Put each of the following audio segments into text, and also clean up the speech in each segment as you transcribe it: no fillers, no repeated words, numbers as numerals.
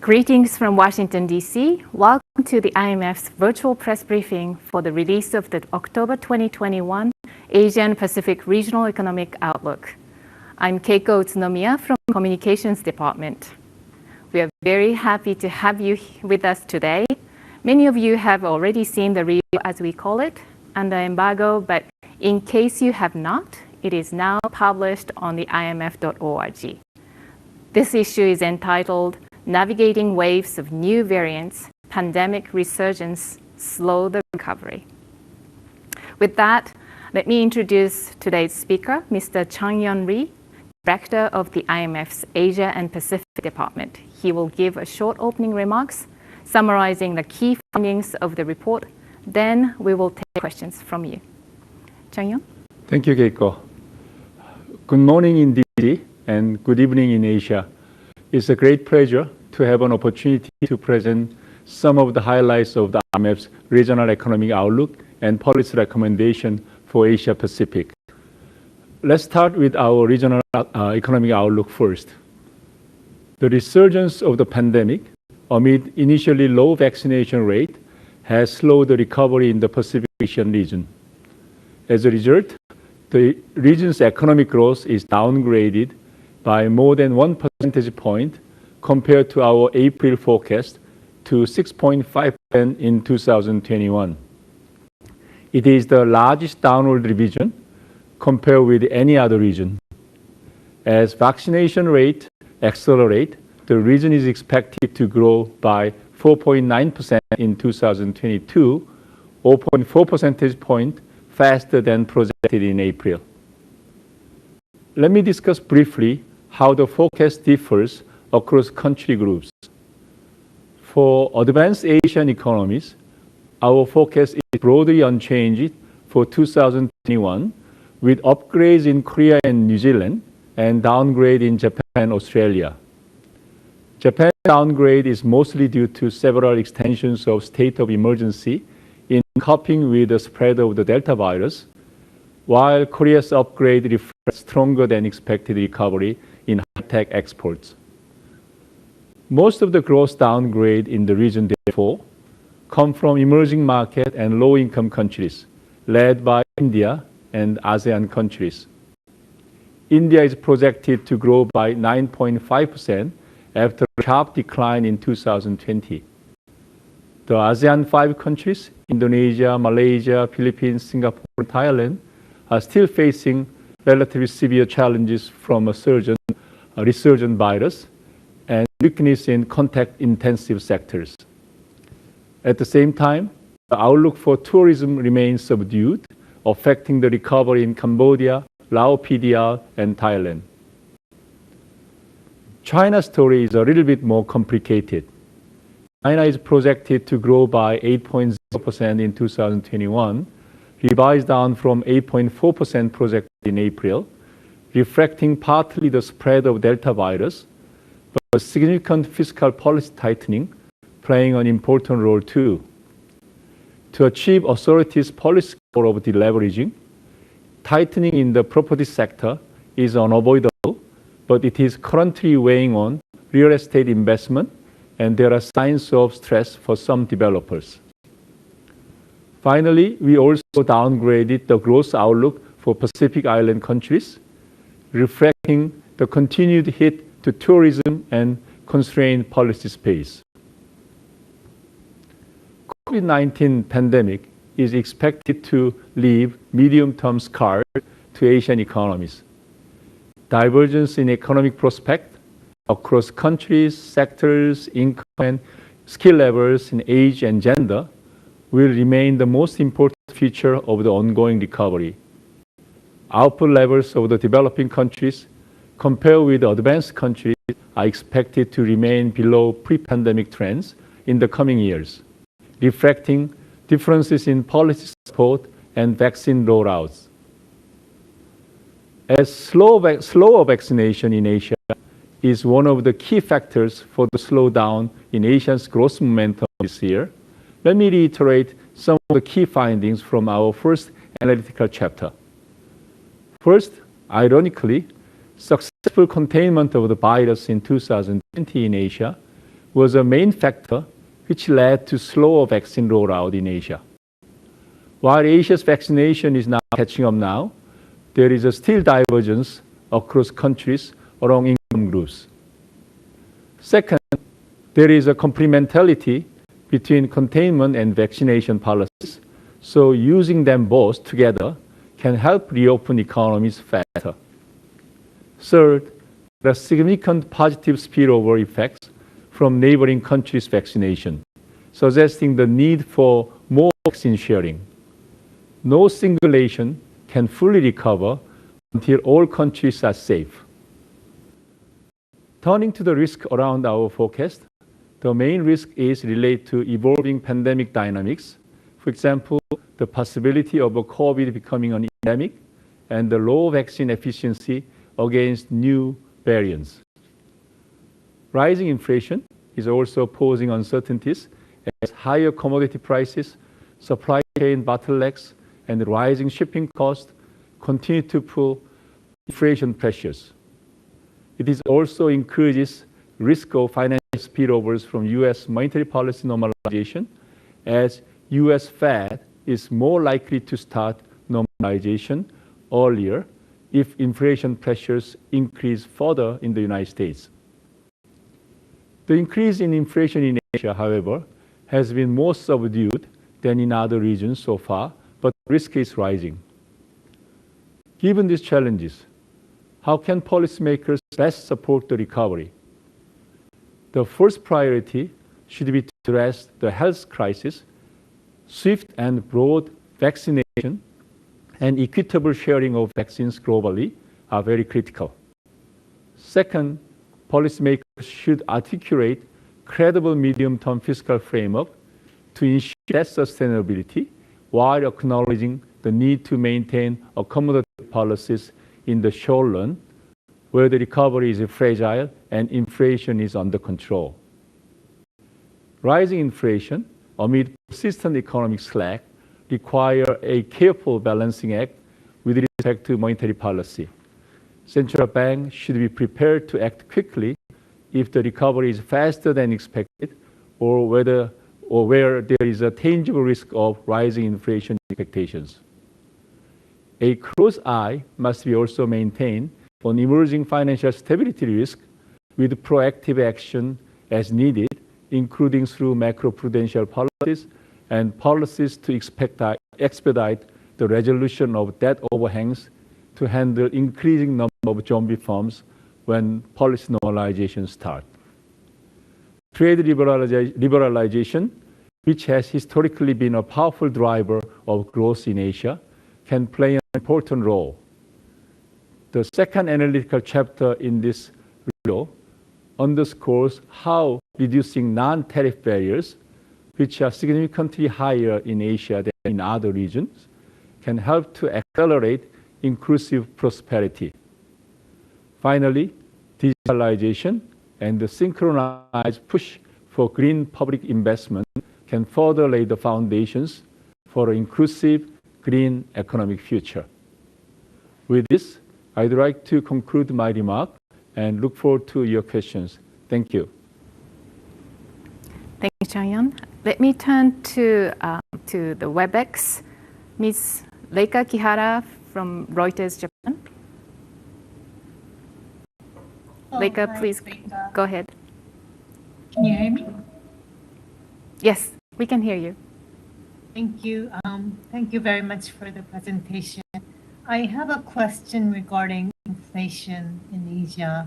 Greetings from Washington, D.C. Welcome to the IMF's virtual press briefing for the release of the October 2021 Asia and Pacific Regional Economic Outlook. I'm Keiko Utsunomiya from the Communications Department. We are very happy to have you with us today. Many of you have already seen the review, as we call it, under embargo, but in case you have not, it is now published on the imf.org. This issue is entitled Navigating Waves of New Variants, Pandemic Resurgence, Slow the Recovery. With that, let me introduce today's speaker, Mr. Changyong Rhee, Director of the IMF's Asia and Pacific Department. He will give a short opening remarks summarizing the key findings of the report. Then we will take questions from you. Changyong? Thank you, Keiko. Good morning in DC and good evening in Asia. It's a great pleasure to have an opportunity to present some of the highlights of the IMF's regional economic outlook and policy recommendation for Asia Pacific. Let's start with our regional economic outlook first. The resurgence of the pandemic amid initially low vaccination rate has slowed the recovery in the Pacific Asian region. As a result, the region's economic growth is downgraded by more than 1 percentage point compared to our April forecast to 6.5% in 2021. It is the largest downward revision compared with any other region. As vaccination rate accelerate, the region is expected to grow by 4.9% in 2022, 0.4 percentage point faster than projected in April. Let me discuss briefly how the forecast differs across country groups. For advanced Asian economies, our forecast is broadly unchanged for 2021, with upgrades in Korea and New Zealand and downgrade in Japan and Australia. Japan's downgrade is mostly due to several extensions of state of emergency in coping with the spread of the Delta virus, while Korea's upgrade reflects stronger than expected recovery in high-tech exports. Most of the growth downgrade in the region, therefore, come from emerging market and low-income countries, led by India and ASEAN countries. India is projected to grow by 9.5% after a sharp decline in 2020. The ASEAN 5 countries, Indonesia, Malaysia, Philippines, Singapore, and Thailand, are still facing relatively severe challenges from a resurgent virus and weakness in contact-intensive sectors. At the same time, the outlook for tourism remains subdued, affecting the recovery in Cambodia, Laos PDR, and Thailand. China's story is a little bit more complicated. China is projected to grow by 8.0% in 2021, revised down from 8.4% projected in April, reflecting partly the spread of Delta virus, but a significant fiscal policy tightening playing an important role too. To achieve authorities' policy goal of deleveraging, tightening in the property sector is unavoidable, but it is currently weighing on real estate investment, and there are signs of stress for some developers. Finally, we also downgraded the growth outlook for Pacific Island countries, reflecting the continued hit to tourism and constrained policy space. COVID-19 pandemic is expected to leave medium-term scars to Asian economies. Divergence in economic prospect across countries, sectors, income, and skill levels in age and gender will remain the most important feature of the ongoing recovery. Output levels of the developing countries compared with advanced countries are expected to remain below pre-pandemic trends in the coming years, reflecting differences in policy support and vaccine rollouts. As slower vaccination in Asia is one of the key factors for the slowdown in Asia's growth momentum this year, let me reiterate some of the key findings from our first analytical chapter. First, ironically, successful containment of the virus in 2020 in Asia was a main factor which led to slower vaccine rollout in Asia. While Asia's vaccination is now catching up now, there is a still divergence across countries along income groups. Second, there is a complementarity between containment and vaccination policies, so using them both together can help reopen economies faster. Third, there are significant positive spillover effects from neighboring countries' vaccination, suggesting the need for more vaccine sharing. No single nation can fully recover until all countries are safe. Turning to the risk around our forecast, the main risk is related to evolving pandemic dynamics. For example, the possibility of a COVID becoming an endemic and the low vaccine efficiency against new variants. Rising inflation is also posing uncertainties as higher commodity prices, supply chain bottlenecks, and rising shipping costs continue to pull inflation pressures. It is also increases risk of financial spillovers from U.S. monetary policy normalization, as U.S. Fed is more likely to start normalization earlier if inflation pressures increase further in the United States. The increase in inflation in Asia, however, has been more subdued than in other regions so far, but risk is rising. Given these challenges, how can policymakers best support the recovery? The first priority should be to address the health crisis. Swift and broad vaccination and equitable sharing of vaccines globally are very critical. Second, policymakers should articulate credible medium-term fiscal framework to ensure debt sustainability while acknowledging the need to maintain accommodative policies in the short run, where the recovery is fragile and inflation is under control. Rising inflation amid persistent economic slack require a careful balancing act with respect to monetary policy. Central banks should be prepared to act quickly if the recovery is faster than expected or where there is a tangible risk of rising inflation expectations. A close eye must be also maintained on emerging financial stability risk with proactive action as needed, including through macroprudential policies and policies to expedite the resolution of debt overhangs to handle increasing number of zombie firms when policy normalization starts. Trade liberalization, which has historically been a powerful driver of growth in Asia, can play an important role. The second analytical chapter in this video underscores how reducing non-tariff barriers, which are significantly higher in Asia than in other regions, can help to accelerate inclusive prosperity. Finally, digitalization and the synchronized push for green public investment can further lay the foundations for an inclusive green economic future. With this, I'd like to conclude my remark and look forward to your questions. Thank you. Thank you, Changyong. Let me turn to the WebEx. Ms. Reika Kihara from Reuters, Japan. Reika, hi, please Reika. go ahead. Can you hear me? Yes, we can hear you. Thank you. Thank you very much for the presentation. I have a question regarding inflation in Asia.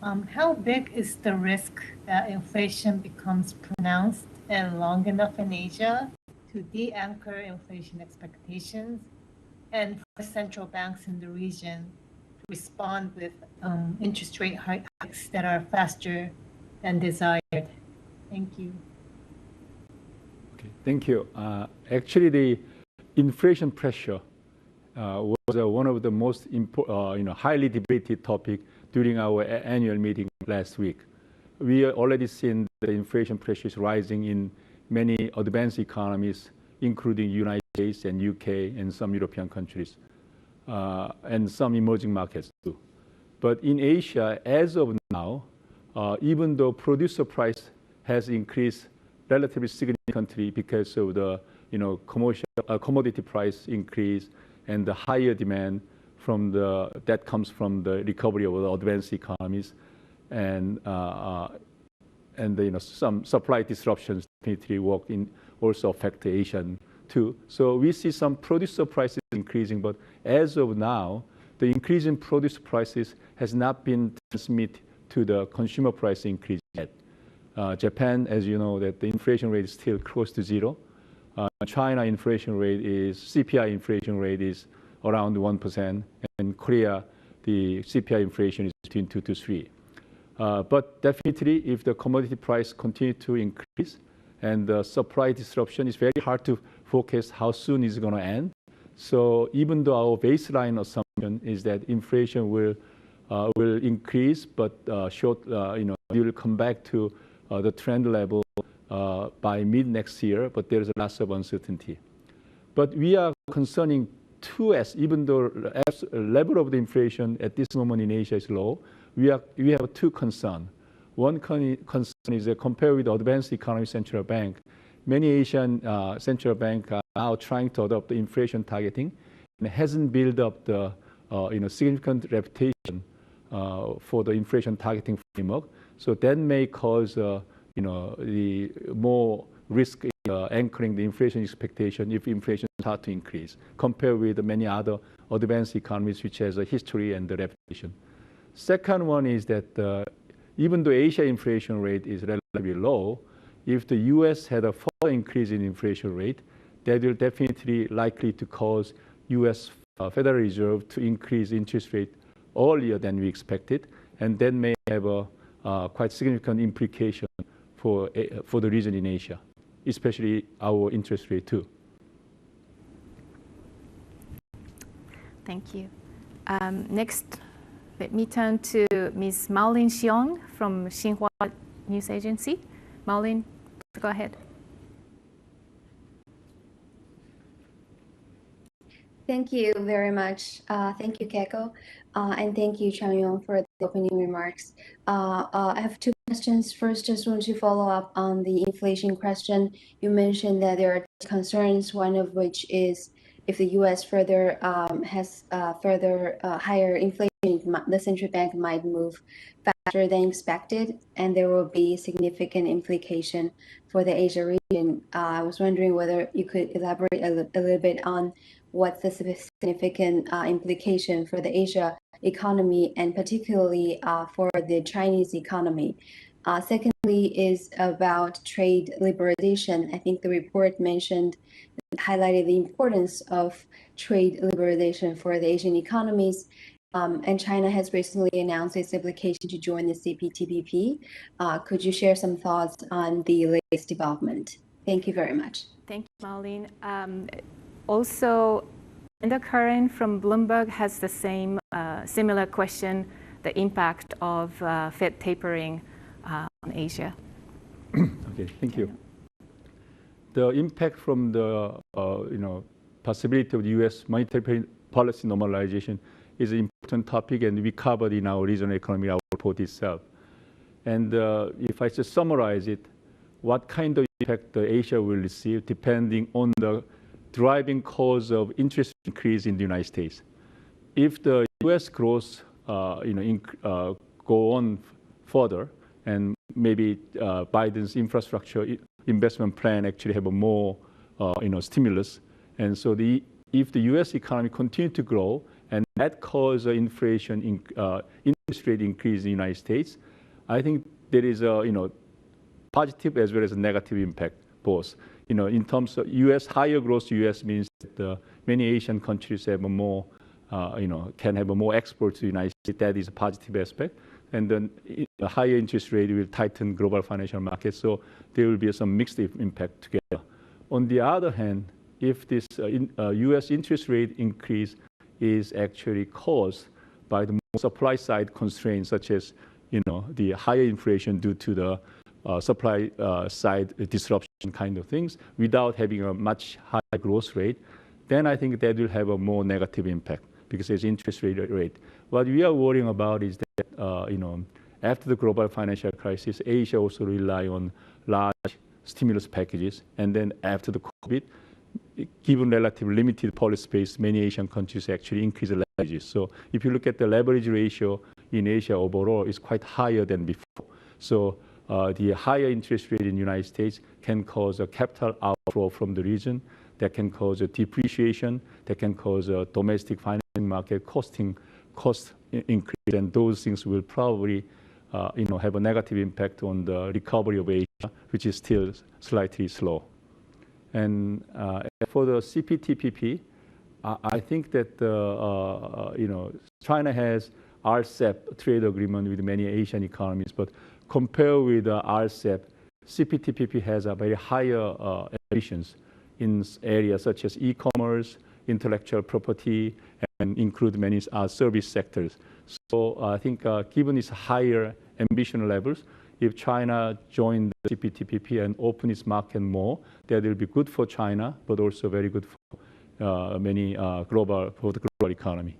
How big is the risk that inflation becomes pronounced and long enough in Asia to de-anchor inflation expectations and for central banks in the region to respond with interest rate hikes that are faster than desired? Thank you. Okay, thank you. Actually, the inflation pressure was one of the most highly debated topic during our annual meeting last week. We are already seen the inflation pressures rising in many advanced economies, including United States and UK and some European countries, and some emerging markets too. But in Asia, as of now, even though producer price has increased relatively significantly because of the commodity price increase and the higher demand that comes from the recovery of the advanced economies, and some supply disruptions definitely also affect the Asian too. So we see some producer prices increasing, but as of now, the increase in producer prices has not been transmitted to the consumer price increase yet. Japan, as you know, that the inflation rate is still close to zero. China CPI inflation rate is around 1%, and Korea, the CPI inflation is between 2 to 3. But definitely, if the commodity price continue to increase and the supply disruption, is very hard to forecast how soon it's going to end. So even though our baseline assumption is that inflation will increase, but we will come back to the trend level by mid next year, but there is lots of uncertainty. But we are concerning even though the level of the inflation at this moment in Asia is low, we have two concerns. One concern is that compared with the advanced economy central bank, many Asian central banks are now trying to adopt the inflation targeting, and hasn't built up the significant reputation for the inflation targeting framework. So that may cause the more risk anchoring the inflation expectation if inflation starts to increase, compared with many other advanced economies which has a history and the reputation. Second one is that even though Asia inflation rate is relatively low, if the U.S. had a further increase in inflation rate, that will definitely likely to cause U.S. Federal Reserve to increase interest rate earlier than we expected, and that may have a quite significant implication for the region in Asia, especially our interest rate too. Thank you. Next, let me turn to Ms. Maolin Xiong from Xinhua News Agency. Maolin, go ahead. Thank you very much. Thank you, Keiko, and thank you, Changyong, for the opening remarks. I have two questions. First, just want to follow up on the inflation question. You mentioned that there are concerns, one of which is if the U.S. further has higher inflation, the central bank might move faster than expected, and there will be significant implication for the Asia region. I was wondering whether you could elaborate a little bit on what's the significant implication for the Asia economy, and particularly for the Chinese economy. Secondly is about trade liberalization. I think the report highlighted the importance of trade liberalization for the Asian economies. And China has recently announced its application to join the CPTPP. Could you share some thoughts on the latest development? Thank you very much. Thank you, Maolin. Also, Linda Curran from Bloomberg has the similar question, the impact of Fed tapering on Asia. Okay, thank you. The impact from the possibility of the U.S. monetary policy normalization is an important topic, and we covered in our regional economy, our report itself. And if I just summarize it, what kind of impact Asia will receive depending on the driving cause of interest increase in the United States. If the U.S. growth go on further, and maybe Biden's infrastructure investment plan actually have a more stimulus, and so if the U.S. economy continue to grow and that cause interest rate increase in the United States, I think there is a positive as well as a negative impact both. In terms of higher growth U.S. means that many Asian countries have can have more exports to the United States. That is a positive aspect. And then the higher interest rate will tighten global financial markets. So there will be some mixed impact together. On the other hand, if this U.S. interest rate increase is actually caused by the supply side constraints, such as the higher inflation due to the supply side disruption kind of things, without having a much higher growth rate, then I think that will have a more negative impact because it's interest rate. What we are worrying about is that after the global financial crisis, Asia also rely on large stimulus packages. And then after the COVID, given relatively limited policy space, many Asian countries actually increase the leverages. So if you look at the leverage ratio in Asia overall, it's quite higher than before. So the higher interest rate in the United States can cause a capital outflow from the region, that can cause a depreciation, that can cause a domestic financing market cost increase, and those things will probably have a negative impact on the recovery of Asia, which is still slightly slow. And for the CPTPP, I think that China has RCEP trade agreement with many Asian economies, but compared with RCEP, CPTPP has a very higher ambitions in areas such as e-commerce, intellectual property, and include many service sectors. So I think given its higher ambition levels, if China joined the CPTPP and open its market more, that will be good for China, but also very good for for the global economy.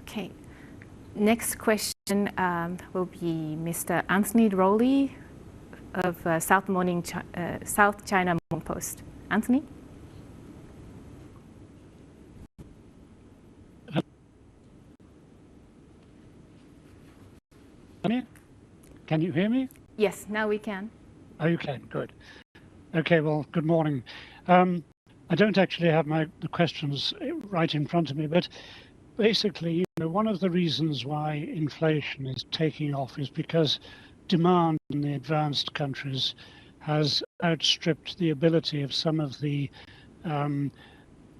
Okay. Next question will be Mr. Anthony Rowley of South China Morning Post. Anthony? Can you hear me? Yes, now we can. Oh, you can. Good. Okay. Well, good morning. I don't actually have the questions right in front of me, but basically, one of the reasons why inflation is taking off is because demand in the advanced countries has outstripped the ability of some of the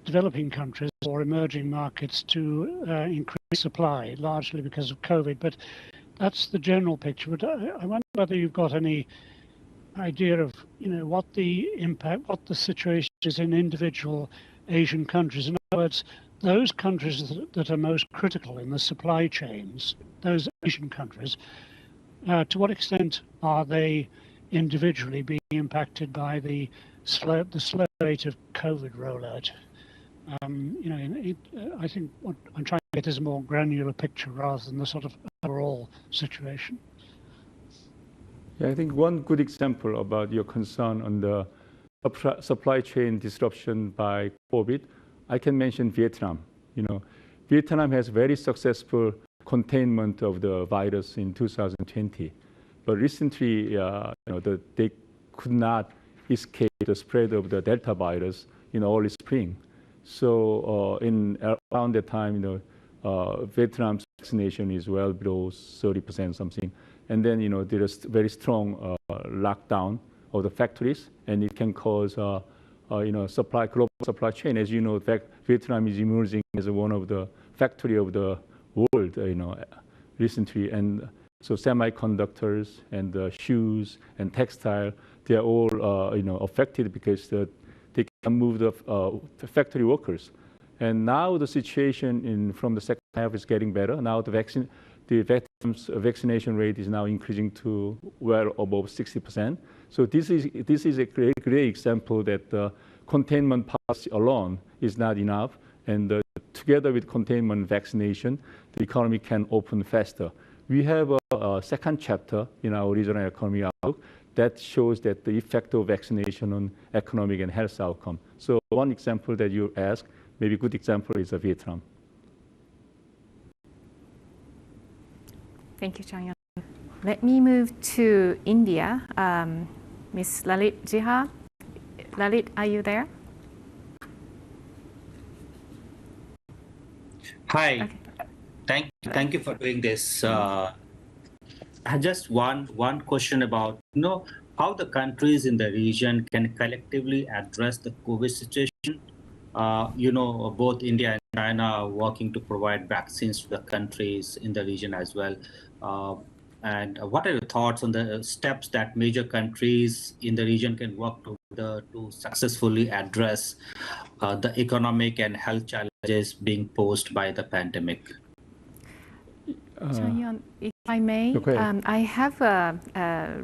developing countries or emerging markets to increase supply, largely because of COVID. But that's the general picture. But I wonder whether you've got any idea of what the impact, what the situation is in individual Asian countries. In other words, those countries that are most critical in the supply chains, those Asian countries, to what extent are they individually being impacted by the slow rate of COVID rollout? I think what I'm trying to get is a more granular picture rather than the sort of overall situation. Yeah, I think one good example about your concern on the supply chain disruption by COVID, I can mention Vietnam. Vietnam has very successful containment of the virus in 2020, but recently, they could not escape the spread of the Delta virus in early spring. So around that time, Vietnam's vaccination is well below 30% something. And then, there is very strong lockdown of the factories, and it can cause, global supply chain. As you know, in fact, Vietnam is emerging as one of the factory of the world, recently. And so semiconductors and shoes and textile, they are all, affected because they can move the factory workers. And now the situation from the second half is getting better. Now the Vietnam's vaccination rate is now increasing to well above 60%. So this is a great example that containment policy alone is not enough, and together with containment vaccination, the economy can open faster. We have a second chapter in our regional economy outlook that shows that the effect of vaccination on economic and health outcome. So one example that you asked, maybe a good example is Vietnam. Thank you, Changyong. Let me move to India. Ms. Lalit Jha. Lalit, are you there? Hi. Okay. Thank you for doing this. I have just one question about how the countries in the region can collectively address the COVID situation. Both India and China are working to provide vaccines to the countries in the region as well. And what are your thoughts on the steps that major countries in the region can work together to successfully address the economic and health challenges being posed by the pandemic? Changyong, if I may, okay. I have a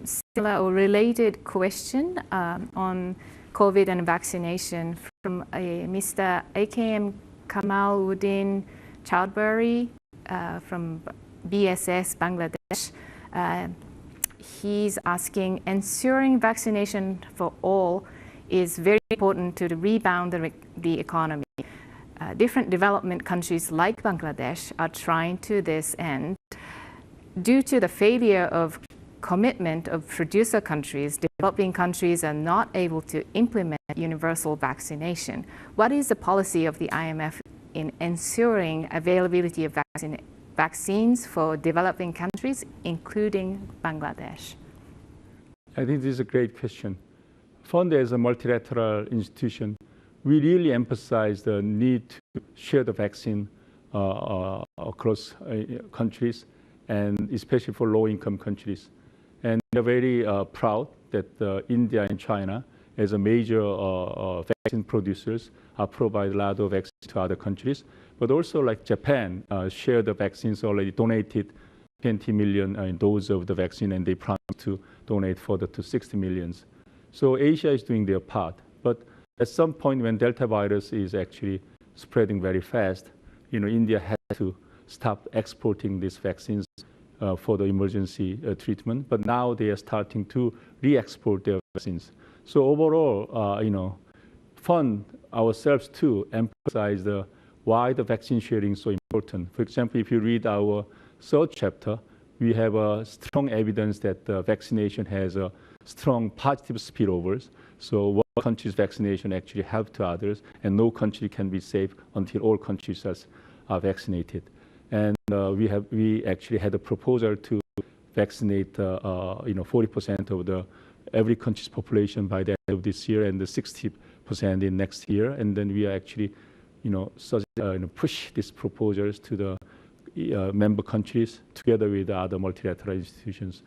similar or related question on COVID and vaccination from Mr. AKM Kamaluddin Chowdhury from BSS Bangladesh. He's asking, ensuring vaccination for all is very important to rebound the economy. Different development countries like Bangladesh are trying to this end. Due to the failure of commitment of producer countries, developing countries are not able to implement universal vaccination. What is the policy of the IMF in ensuring availability of vaccines for developing countries, including Bangladesh? I think this is a great question. Fund as a multilateral institution, we really emphasize the need to share the vaccine across countries, and especially for low-income countries. And we are very proud that India and China, as a major vaccine producers, provide a lot of vaccines to other countries. But also, like Japan, share the vaccines, already donated 20 million doses of the vaccine, and they promise to donate further to 60 million. So Asia is doing their part. But at some point, when Delta virus is actually spreading very fast, India had to stop exporting these vaccines for the emergency treatment. But now they are starting to re-export their vaccines. So overall, fund ourselves to emphasize why the vaccine sharing is so important. For example, if you read our third chapter, we have strong evidence that vaccination has a strong positive spillovers. So one country's vaccination actually helps to others, and no country can be safe until all countries are vaccinated. And we actually had a proposal to vaccinate 40% of every country's population by the end of this year, and the 60% in next year. And then we are actually push these proposals to the member countries together with other multilateral institutions.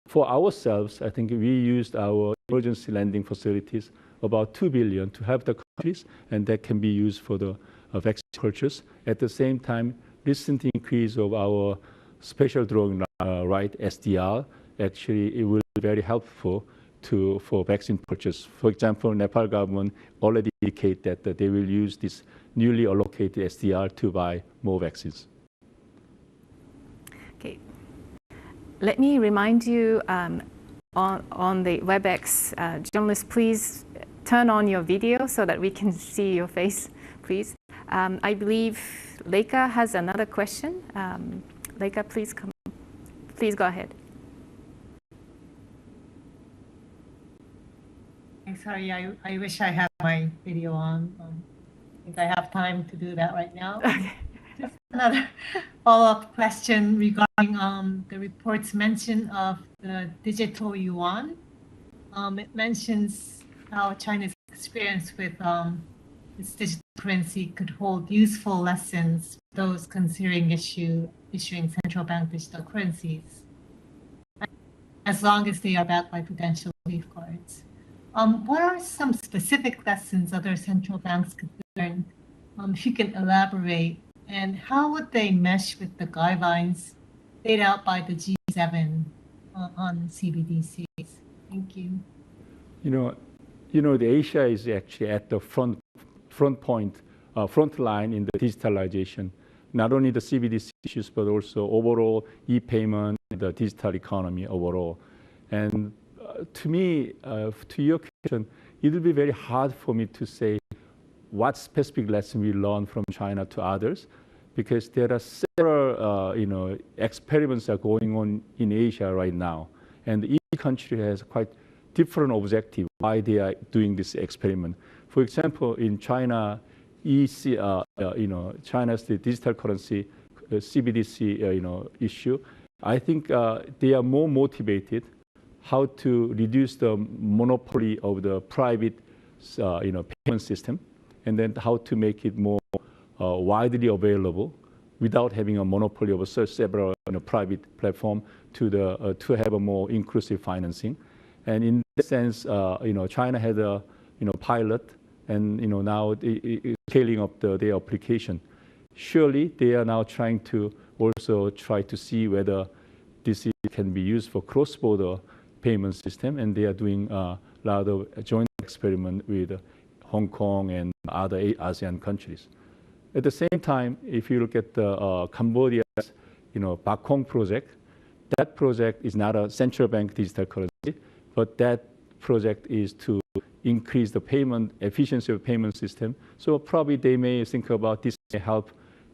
For ourselves, I think we used our emergency lending facilities, about 2 billion, to help the countries, and that can be used for the vaccine purchase. At the same time, recent increase of our special drawing right, SDR, actually it will be very helpful for vaccine purchase. For example, Nepal government already indicate that they will use this newly allocated SDR to buy more vaccines. Okay. Let me remind you on the WebEx, journalists, please turn on your video so that we can see your face, please. I believe Leica has another question. Leica, please go ahead. Sorry, I wish I had my video on. I think I have time to do that right now. Okay. Just another follow-up question regarding the report's mention of the digital yuan. It mentions how China's experience with its digital currency could hold useful lessons for those considering issuing central bank digital currencies, as long as they are backed by prudential safeguards. What are some specific lessons other central banks could learn? If you can elaborate, and how would they mesh with the guidelines laid out by the G7 on CBDCs? Thank you. The Asia is actually at the front line in the digitalization. Not only the CBDC issues, but also overall e-payment, the digital economy overall. And to me, to your question, it will be very hard for me to say what specific lesson we learn from China to others, because there are several experiments that are going on in Asia right now, and each country has quite different objective why they are doing this experiment. For example, in China, China's the digital currency CBDC issue, I think they are more motivated how to reduce the monopoly of the private payment system, and then how to make it more widely available without having a monopoly of several private platform to have a more inclusive financing. And in that sense, China had a pilot, and now scaling up their application. Surely they are now trying to also try to see whether this can be used for cross-border payment system, and they are doing a lot of joint experiment with Hong Kong and other ASEAN countries. At the same time, if you look at the Cambodia's, Bac Hong project, that project is not a central bank digital currency, but that project is to increase the payment efficiency of payment system. So probably they may think about this may help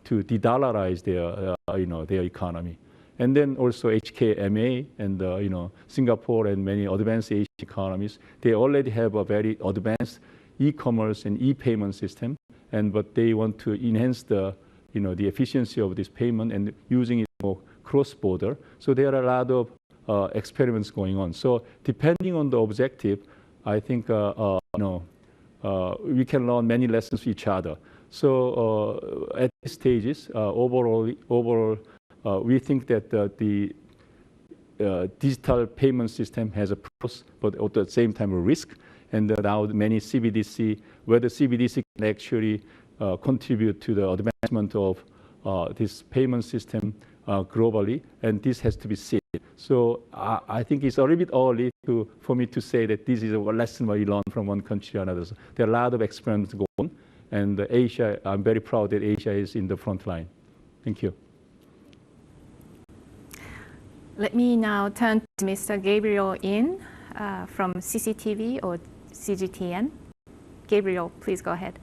to de-dollarize their economy. And then also HKMA and Singapore and many advanced Asian economies, they already have a very advanced e-commerce and e-payment system, but they want to enhance the efficiency of this payment and using it more cross-border. So there are a lot of experiments going on. So depending on the objective, I think we can learn many lessons from each other. So at these stages, overall, we think that the digital payment system has a pros, but at the same time a risk. And now many CBDC, whether CBDC can actually contribute to the advancement of this payment system globally, and this has to be seen. So I think it's a little bit early for me to say that this is a lesson we learn from one country to another. So there are a lot of experiments going on, and Asia, I'm very proud that Asia is in the front line. Thank you. Let me now turn to Mr. Gabriel In from CCTV or CGTN. Gabriel, please go ahead.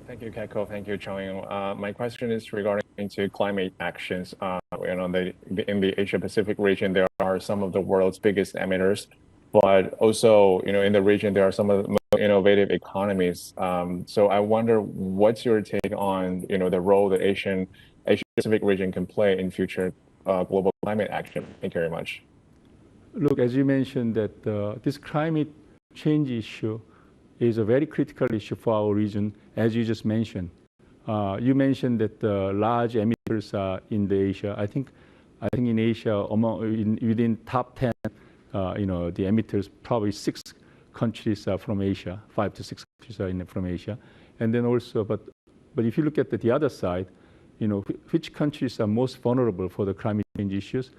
Thank you, Keiko. Thank you, Changyong. My question is regarding to climate actions. In the Asia Pacific region, there are some of the world's biggest emitters, but also, in the region, there are some of the most innovative economies. So I wonder, what's your take on, the role that Asia Pacific region can play in future global climate action? Thank you very much. Look, as you mentioned, that this climate change issue is a very critical issue for our region, as you just mentioned. You mentioned that the large emitters are in the Asia. I think in Asia, within top 10, the emitters, probably 6 countries are from Asia, 5 to 6 countries are from Asia. And then also, but if you look at the other side, which countries are most vulnerable for the climate change issues?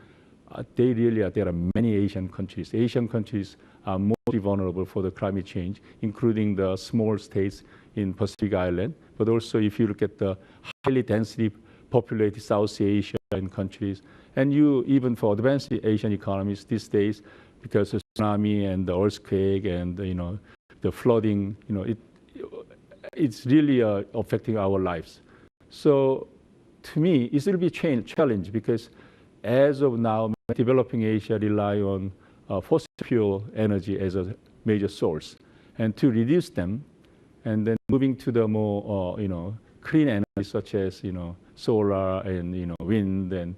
There are many Asian countries. Asian countries are mostly vulnerable for the climate change, including the small states in Pacific Island. But also, if you look at the highly densely populated South Asian countries, and even for advanced Asian economies these days, because of tsunami and the earthquake and the flooding, it's really affecting our lives. So, to me, it's a little bit challenge because as of now, developing Asia rely on fossil fuel energy as a major source, and to reduce them, and then moving to the more clean energy such as solar and wind, and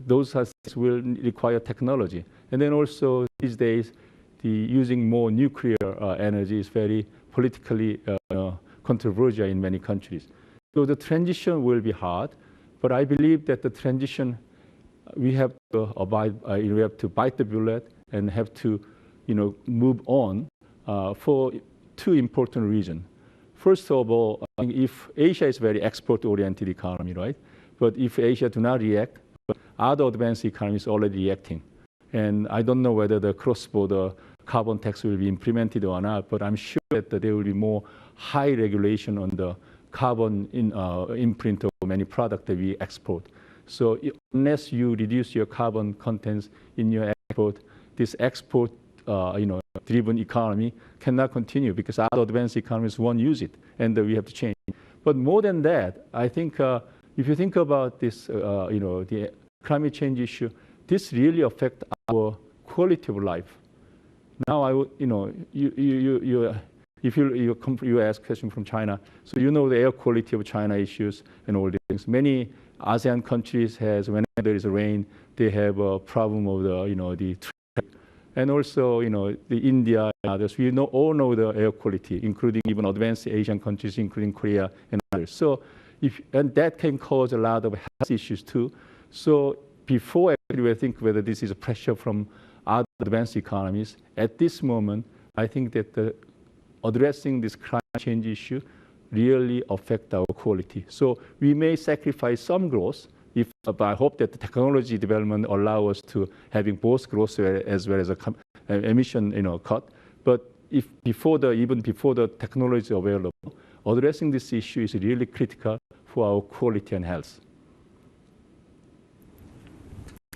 those things will require technology. And then also these days, using more nuclear energy is very politically controversial in many countries. So the transition will be hard, but I believe that the transition we have to we have to bite the bullet and have to, move on for 2 important reasons. First of all, if Asia is a very export-oriented economy, right? But if Asia do not react, other advanced economies are already reacting. And I don't know whether the cross-border carbon tax will be implemented or not, but I'm sure that there will be more high regulation on the carbon imprint of many products that we export. So unless you reduce your carbon contents in your export, this export-driven economy cannot continue because other advanced economies won't use it, and we have to change. But more than that, I think if you think about this, the climate change issue, this really affects our quality of life. Now, if you ask question from China, so the air quality of China issues and all these things. Many ASEAN countries whenever there is rain, they have a problem of the traffic. And also, the India and others, we all know the air quality, including even advanced Asian countries, including Korea and others. So, and that can cause a lot of health issues too. So before actually we think whether this is a pressure from other advanced economies, at this moment, I think that addressing this climate change issue really affect our quality. So we may sacrifice some growth, but I hope that the technology development allow us to having both growth as well as emission cut. But if even before the technology is available, addressing this issue is really critical for our quality and health.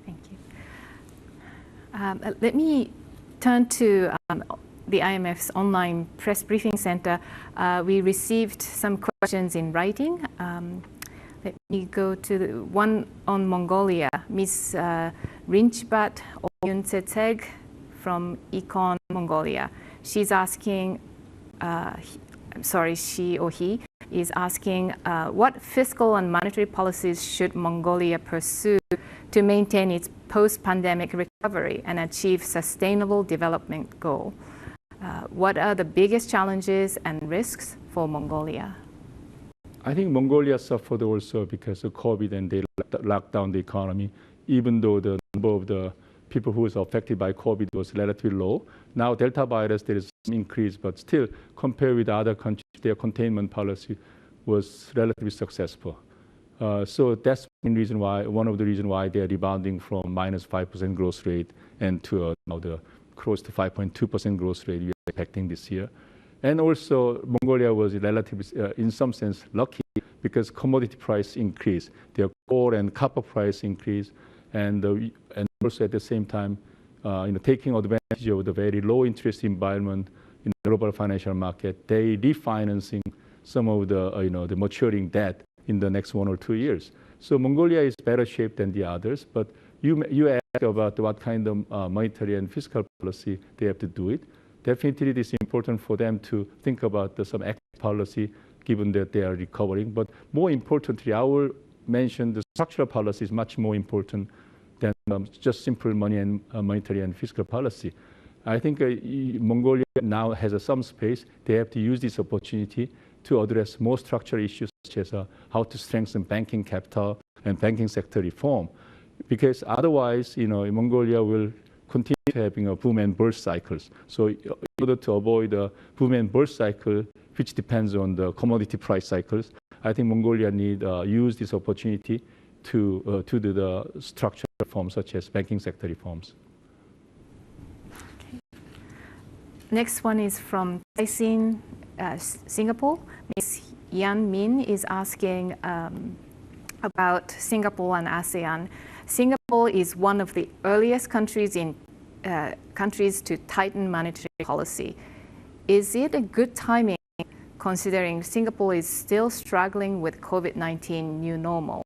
Thank you. Let me turn to the IMF's online press briefing center. We received some questions in writing. Let me go to the one on Mongolia. Ms. Rinchbat Oyuntsetseg from Econ Mongolia. She's asking, she or he is asking, what fiscal and monetary policies should Mongolia pursue to maintain its post-pandemic recovery and achieve sustainable development goal? What are the biggest challenges and risks for Mongolia? I think Mongolia suffered also because of COVID and they locked down the economy, even though the number of the people who was affected by COVID was relatively low. Now Delta virus, there is some increase, but still compared with other countries, their containment policy was relatively successful. So that's one of the reasons why they are rebounding from -5% growth rate and to now the close to 5.2% growth rate we are expecting this year. And also Mongolia was relatively, in some sense, lucky because commodity price increased. Their coal and copper price increased, and also at the same time, taking advantage of the very low interest environment in the global financial market, they refinancing some of the the maturing debt in the next 1 or 2 years. So Mongolia is better shaped than the others, but you asked about what kind of monetary and fiscal policy they have to do it. Definitely it is important for them to think about some active policy given that they are recovering. But more importantly, I will mention the structural policy is much more important than just simple money and monetary and fiscal policy. I think Mongolia now has some space. They have to use this opportunity to address more structural issues such as how to strengthen banking capital and banking sector reform. Because otherwise, Mongolia will continue having a boom and burst cycles. So in order to avoid a boom and burst cycle, which depends on the commodity price cycles, I think Mongolia need use this opportunity to do the structural reforms such as banking sector reforms. Okay. Next one is from Taisin, Singapore. Ms. Yan Min is asking about Singapore and ASEAN. Singapore is one of the earliest countries to tighten monetary policy. Is it a good timing considering Singapore is still struggling with COVID-19 new normal?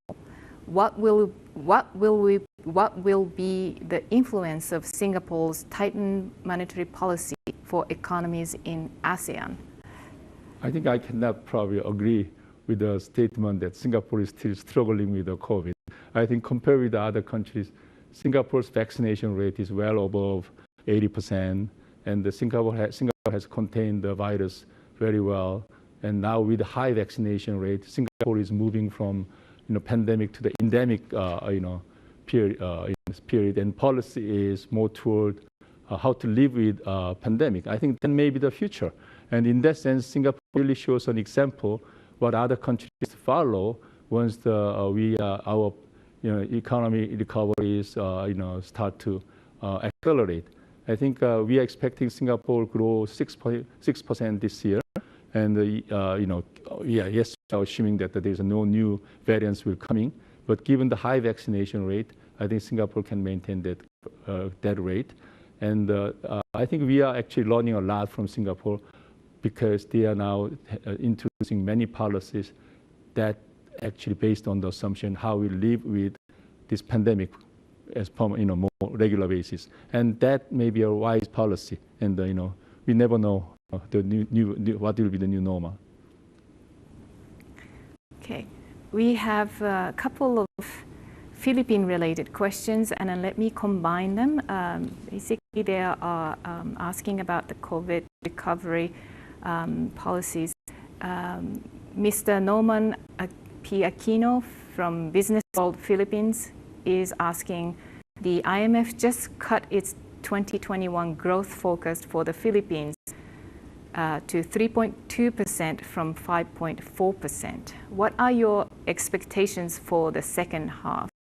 What will be the influence of Singapore's tightened monetary policy for economies in ASEAN? I think I cannot probably agree with the statement that Singapore is still struggling with the COVID. I think compared with the other countries, Singapore's vaccination rate is well above 80%, and Singapore has contained the virus very well. And now with the high vaccination rate, Singapore is moving from pandemic to the endemic period, and policy is more toward how to live with pandemic. I think that may be the future, and in that sense, Singapore really shows an example what other countries follow once our economy recovery is start to accelerate. I think we are expecting Singapore grow 6% this year, and yes, assuming that there is no new variants will coming. But given the high vaccination rate, I think Singapore can maintain that rate, and I think we are actually learning a lot from Singapore because they are now introducing many policies that actually based on the assumption how we live with this pandemic as more regular basis, and that may be a wise policy. And we never know what will be the new normal. Okay, we have a couple of Philippine-related questions, and then let me combine them. Basically, they are asking about the COVID recovery policies. Mr. Norman P. Aquino from Business World Philippines is asking, the IMF just cut its 2021 growth forecast for the Philippines to 3.2% from 5.4%. What are your expectations for the second half?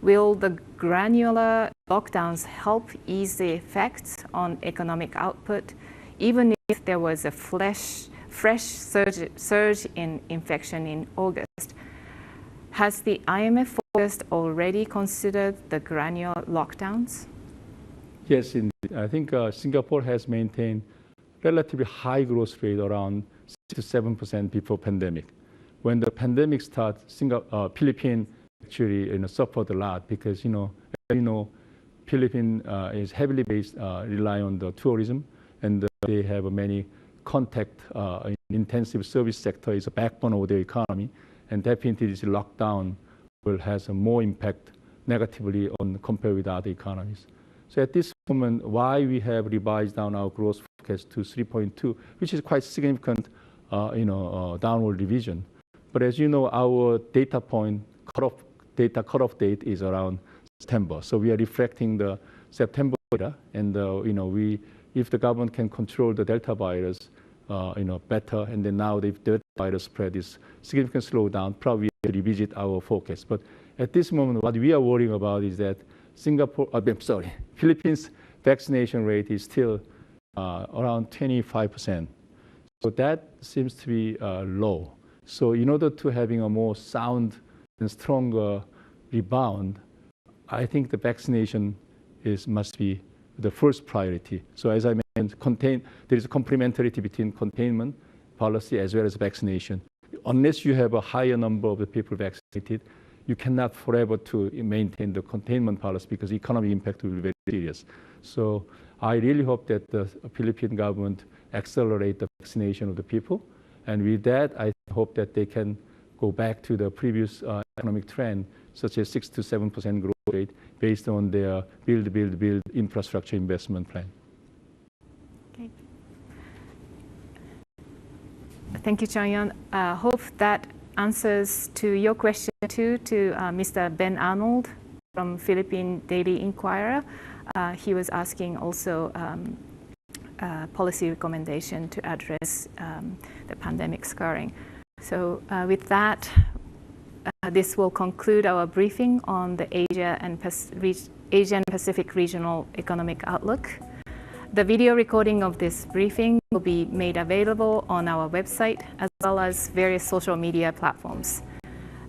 Will the granular lockdowns help ease the effects on economic output, even if there was a flash fresh surge in infection in August. Has the IMF August already considered the granular lockdowns? Yes, indeed. I think Singapore has maintained relatively high growth rate, around 6 to 7% before pandemic. When the pandemic started, Philippines actually suffered a lot because Philippines is heavily based, rely on the tourism, and they have many contact intensive service sector is a backbone of the economy, and definitely this lockdown will have a more impact negatively on compared with other economies. So at this moment, why we have revised down our growth forecast to 3.2, which is quite significant, downward revision. But as you know, our data point cutoff date is around September. So we are reflecting the September data, and if the government can control the Delta virus, better, and then now the Delta virus spread is significant slowdown, probably we revisit our forecast. But at this moment, what we are worrying about is that Philippines vaccination rate is still around 25%. So that seems to be low. So in order to having a more sound and stronger rebound, I think the vaccination must be the first priority. So as I mentioned, there is a complementarity between containment policy as well as vaccination. Unless you have a higher number of the people vaccinated, you cannot forever to maintain the containment policy because economic impact will be very serious. So I really hope that the Philippine government accelerate the vaccination of the people. And with that, I hope that they can go back to the previous economic trend, such as 6 to 7% growth rate based on their build infrastructure investment plan. Okay. Thank you, Changyong. Hope that answers to your question too, to Mr. Ben Arnold from Philippine Daily Inquirer. He was asking also policy recommendation to address the pandemic scarring. So with that, this will conclude our briefing on the Asian Pacific Regional Economic Outlook. The video recording of this briefing will be made available on our website as well as various social media platforms.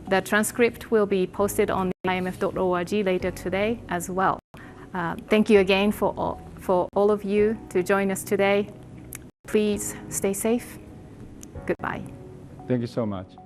The transcript will be posted on imf.org later today as well. Thank you again for all of you to join us today. Please stay safe. Goodbye. Thank you so much.